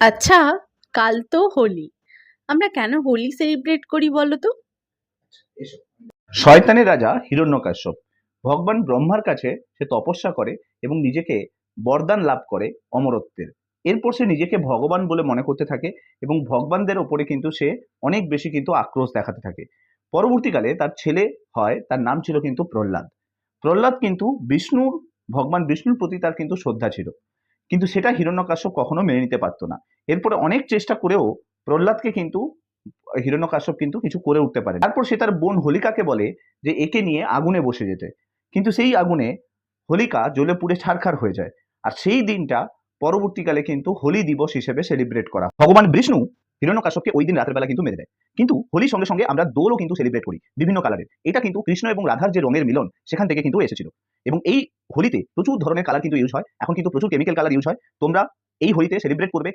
আচ্ছা, কাল তো হোলি। আমরা কেন হোলি সেলিব্রেট করি বলো তো? শয়তানের রাজা হিরণ্যকাশ্যপ ভগবান ব্রহ্মার কাছে সে তপস্যা করে এবং নিজেকে বরদান লাভ করে অমরত্বের। এরপর সে নিজেকে ভগবান বলে মনে করতে থাকে এবং ভগবানদের ওপরে কিন্তু সে অনেক বেশি কিন্তু আক্রোশ দেখাতে থাকে। পরবর্তীকালে তার ছেলে হয়, তার নাম ছিল কিন্তু প্রহ্লাদ। প্রহ্লাদ কিন্তু ভগবান বিষ্ণুর প্রতি তার কিন্তু শ্রদ্ধা ছিল, কিন্তু সেটা হিরণ্যকাশ্যপ কখনো মেনে নিতে পারতো না। এরপরে অনেক চেষ্টা করেও প্রহ্লাদকে কিন্তু হিরণ্যকাশ্যপ কিন্তু কিছু করে উঠতে পারে। তারপর সে তার বোন হোলিকাকে বলে যে একে নিয়ে আগুনে বসে যেতে, কিন্তু সেই আগুনে হোলিকা জ্বলে পুড়ে ছারখার হয়ে যায়। আর সেই দিনটা পরবর্তীকালে কিন্তু হোলি দিবস হিসেবে সেলিব্রেট করা হয়। ভগবান বিষ্ণু হিরণ্যকাশ্যপকে ওই দিন রাতের বেলা কিন্তু মেরে দেয়। কিন্তু হোলির সঙ্গে সঙ্গে আমরা দোলও কিন্তু সেলিব্রেট করি বিভিন্ন কালারের। এটা কিন্তু কৃষ্ণ এবং রাধার যে রঙের মিলন সেখান থেকে কিন্তু এসেছিল। এবং এই হোলিতে প্রচুর ধরনের কালার কিন্তু ইউজ হয়, এখন কিন্তু প্রচুর কেমিক্যাল কালার ইউজ হয়। তোমরা এই হোলিতে সেলিব্রেট করবে।